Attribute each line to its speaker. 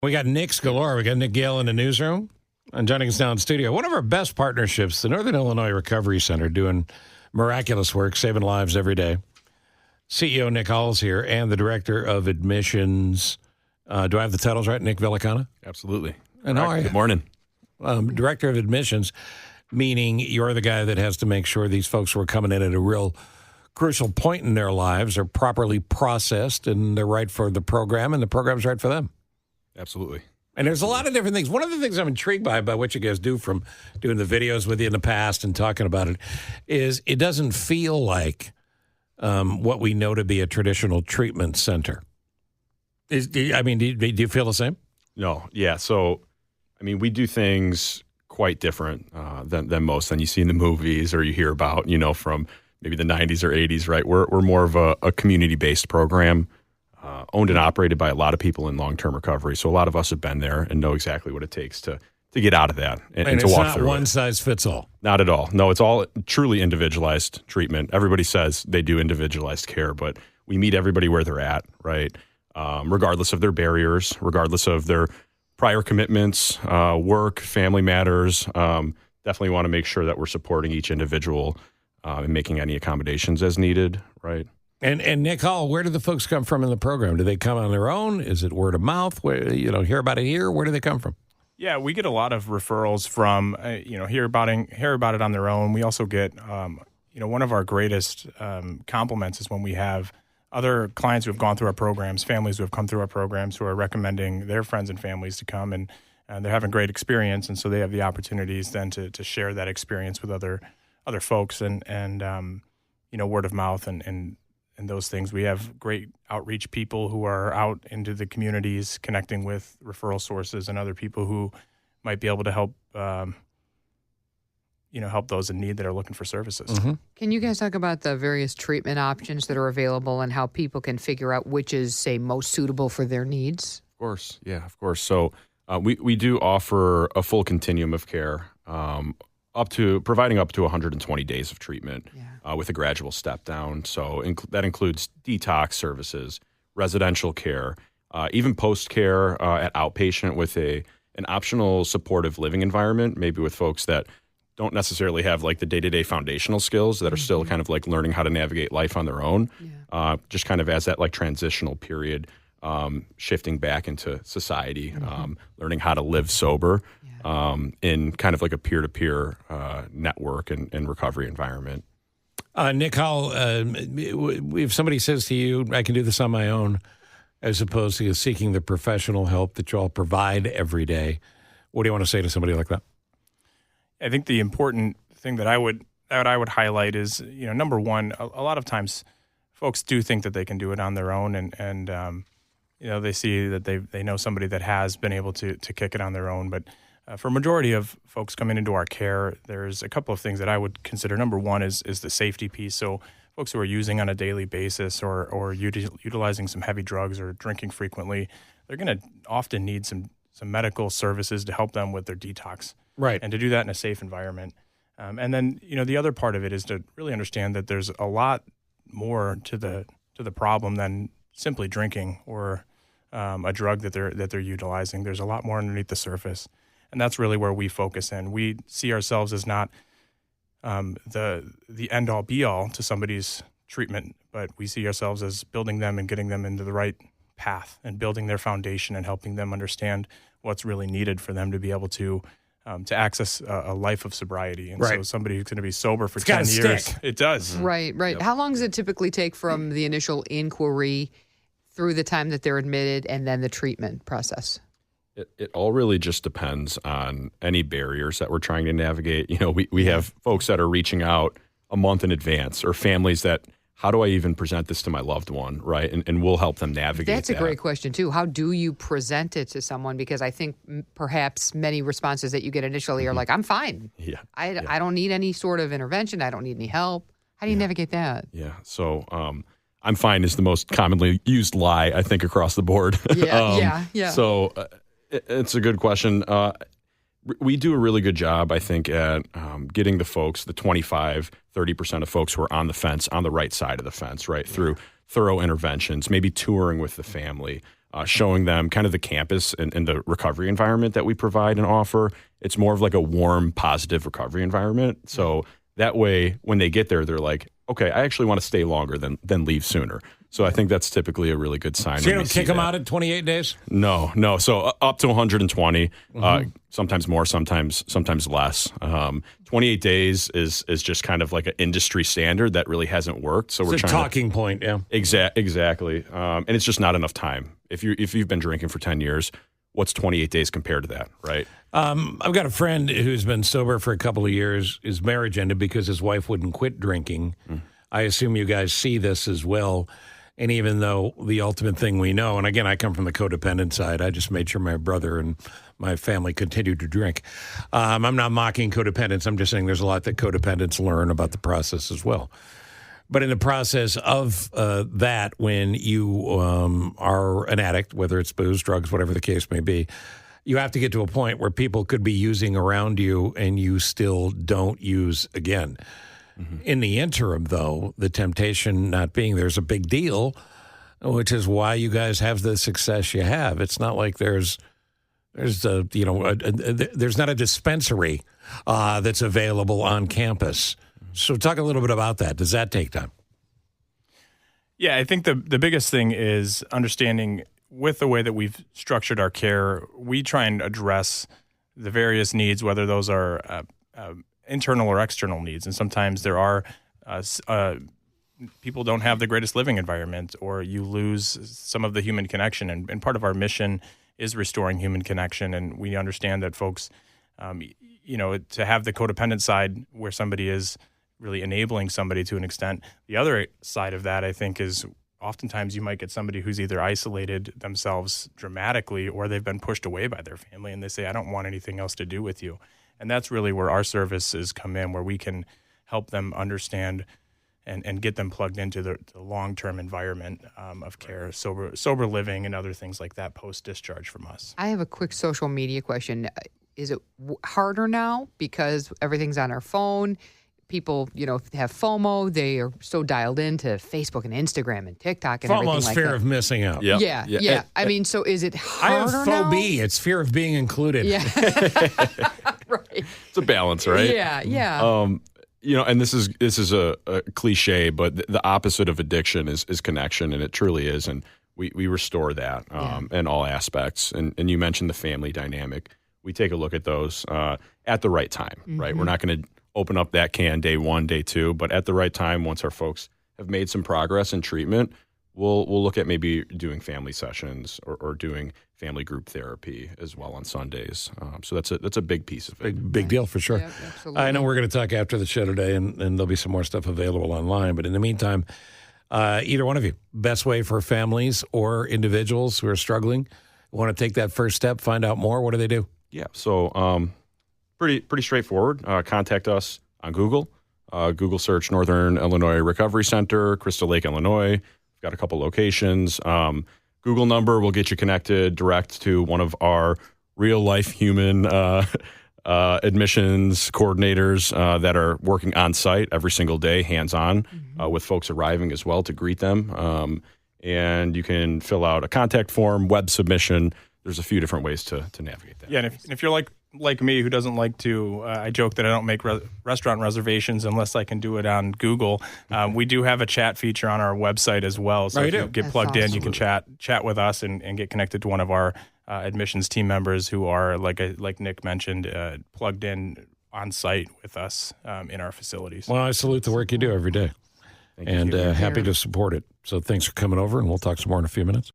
Speaker 1: We got Nick's galore. We got Nick Gale in the newsroom and joining us now in studio. One of our best partnerships, the Northern Illinois Recovery Center, doing miraculous work, saving lives every day. CEO Nick Howell's here, and the Director of Admissions. Do I have the titles right? Nick Villicana?
Speaker 2: Absolutely.
Speaker 1: And how are you?
Speaker 2: Good morning.
Speaker 1: Director of Admissions, meaning you're the guy that has to make sure these folks who are coming in at a real crucial point in their lives are properly processed and they're right for the program and the program's right for them.
Speaker 2: Absolutely.
Speaker 1: And there's a lot of different things. One of the things I'm intrigued by what you guys do from doing the videos with you in the past and talking about it is it doesn't feel like what we know to be a traditional treatment center. Do you feel the same?
Speaker 2: No. Yeah. So, we do things quite different than most than you see in the movies or you hear about, from maybe the 90s or 80s, right? We're more of a community-based program, owned and operated by a lot of people in long-term recovery. So a lot of us have been there and know exactly what it takes to get out of that and to walk through it.
Speaker 1: And it's not one size fits all.
Speaker 2: Not at all. No, it's all truly individualized treatment. Everybody says they do individualized care, but we meet everybody where they're at, right? Regardless of their barriers, regardless of their prior commitments, work, family matters. Definitely want to make sure that we're supporting each individual and making any accommodations as needed, right?
Speaker 1: And Nick Hall, where do the folks come from in the program? Do they come on their own? Is it word of mouth? Where, hear about it here? Where do they come from?
Speaker 3: Yeah, we get a lot of referrals from, hear about it on their own. We also get, one of our greatest compliments is when we have other clients who have gone through our programs, families who have come through our programs who are recommending their friends and families to come, and they're having great experience, and so they have the opportunities then to share that experience with other folks and word of mouth and those things. We have great outreach people who are out into the communities connecting with referral sources and other people who might be able to help help those in need that are looking for services.
Speaker 1: Mm-hmm.
Speaker 4: Can you guys talk about the various treatment options that are available and how people can figure out which is, say, most suitable for their needs?
Speaker 2: Of course. Yeah, of course. So we do offer a full continuum of care, providing up to 120 days of treatment with a gradual step down. So that includes detox services, residential care, even post-care at outpatient with an optional supportive living environment, maybe with folks that don't necessarily have like the day-to-day foundational skills that are still kind of like learning how to navigate life on their own, just kind of as that like transitional period, shifting back into society, learning how to live sober in kind of like a peer-to-peer network and recovery environment.
Speaker 1: Nick Howell, if somebody says to you, I can do this on my own, as opposed to seeking the professional help that you all provide every day, what do you want to say to somebody like that?
Speaker 3: I think the important thing that I would highlight is, number one, a lot of times folks do think that they can do it on their own, and they see that they know somebody that has been able to kick it on their own. But for a majority of folks coming into our care, there's a couple of things that I would consider. Number one is the safety piece. So folks who are using on a daily basis or utilizing some heavy drugs or drinking frequently, they're going to often need some medical services to help them with their detox.
Speaker 1: Right.
Speaker 3: And to do that in a safe environment. And then, the other part of it is to really understand that there's a lot more to the problem than simply drinking or a drug that they're utilizing. There's a lot more underneath the surface. And that's really where we focus in. We see ourselves as not the end-all, be-all to somebody's treatment, but we see ourselves as building them and getting them into the right path and building their foundation and helping them understand what's really needed for them to be able to access a life of sobriety. And so somebody who's going to be sober for 10 years.
Speaker 1: Stick.
Speaker 3: It does.
Speaker 4: Right.
Speaker 3: Yep.
Speaker 4: How long does it typically take from the initial inquiry through the time that they're admitted and then the treatment process?
Speaker 2: It all really just depends on any barriers that we're trying to navigate. We have folks that are reaching out a month in advance, or families that, how do I even present this to my loved one, right? And we'll help them navigate that.
Speaker 4: That's a great question, too. How do you present it to someone? Because I think perhaps many responses that you get initially are like, I'm fine.
Speaker 2: Yeah.
Speaker 4: I don't need any sort of intervention. I don't need any help. How do you navigate that?
Speaker 2: Yeah. So I'm fine is the most commonly used lie, I think, across the board.
Speaker 4: Yeah.
Speaker 2: So it's a good question. We do a really good job, I think, at getting the folks, the 25-30% of folks who are on the fence, on the right side of the fence, right, through thorough interventions, maybe touring with the family, showing them kind of the campus and the recovery environment that we provide and offer. It's more of like a warm, positive recovery environment. So that way, when they get there, they're like, okay, I actually want to stay longer than leave sooner. So I think that's typically a really good sign.
Speaker 1: So you don't kick them out at 28 days?
Speaker 2: No. So up to 120, sometimes more, sometimes less. 28 days is just kind of like an industry standard that really hasn't worked. So
Speaker 1: It's
Speaker 2: we're
Speaker 1: a
Speaker 2: trying
Speaker 1: talking point, yeah.
Speaker 2: Exactly. And it's just not enough time. If you've been drinking for 10 years, what's 28 days compared to that, right?
Speaker 1: I've got a friend who's been sober for a couple of years. His marriage ended because his wife wouldn't quit drinking. I assume you guys see this as well. And even though the ultimate thing we know, and again, I come from the codependent side, I just made sure my brother and my family continued to drink. I'm not mocking codependence. I'm just saying there's a lot that codependents learn about the process as well. But in the process of that, when you are an addict, whether it's booze, drugs, whatever the case may be, you have to get to a point where people could be using around you and you still don't use again. In the interim, though, the temptation not being there's a big deal, which is why you guys have the success you have. It's not like there's not a dispensary that's available on campus. So talk a little bit about that. Does that take time?
Speaker 3: Yeah, I think the biggest thing is understanding with the way that we've structured our care, we try and address the various needs, whether those are internal or external needs. And sometimes there are people don't have the greatest living environment, or you lose some of the human connection. And part of our mission is restoring human connection. And we understand that folks, to have the codependent side where somebody is really enabling somebody to an extent. The other side of that, I think, is oftentimes you might get somebody who's either isolated themselves dramatically or they've been pushed away by their family and they say, I don't want anything else to do with you. And that's really where our services come in, where we can help them understand and get them plugged into the long-term environment of care, sober living and other things like that post-discharge from us.
Speaker 4: I have a quick social media question. Is it harder now because everything's on our phone? People, have FOMO. They are so dialed into Facebook and Instagram and TikTok and everything
Speaker 1: FOMO's
Speaker 4: like
Speaker 1: fear
Speaker 4: that.
Speaker 1: of missing out.
Speaker 4: Yeah. I mean, so is it harder
Speaker 1: I have
Speaker 4: now?
Speaker 1: phobia. It's fear of being included.
Speaker 4: Yeah. Right.
Speaker 2: It's a balance, right?
Speaker 4: Yeah.
Speaker 2: And this is a cliche, but the opposite of addiction is connection, and it truly is. And we restore that in all aspects. And you mentioned the family dynamic. We take a look at those at the right time, right? We're not going to open up that can day one, day two, but at the right time, once our folks have made some progress in treatment, we'll look at maybe doing family sessions or doing family group therapy as well on Sundays. So that's a big piece of it.
Speaker 1: Big deal for sure.
Speaker 4: Yep, absolutely.
Speaker 1: I know we're going to talk after the show today, and there'll be some more stuff available online. But in the meantime, either one of you, best way for families or individuals who are struggling, want to take that first step, find out more, what do they do?
Speaker 2: Yeah, so pretty straightforward. Contact us on Google. Google search Northern Illinois Recovery Center, Crystal Lake, Illinois. We've got a couple locations. Google number will get you connected direct to one of our real-life human admissions coordinators that are working on site every single day, hands-on, with folks arriving as well to greet them. And you can fill out a contact form, web submission. There's a few different ways to navigate that.
Speaker 3: Yeah, and if you're like me, who doesn't like to, I joke that I don't make restaurant reservations unless I can do it on Google. We do have a chat feature on our website as well. So if you get plugged in, you can chat with us and get connected to one of our admissions team members who are, like Nick mentioned, plugged in on site with us in our facilities.
Speaker 1: Well, I salute the work you do every day.
Speaker 2: Thank you.
Speaker 1: Happy to support it. So thanks for coming over, and we'll talk some more in a few minutes.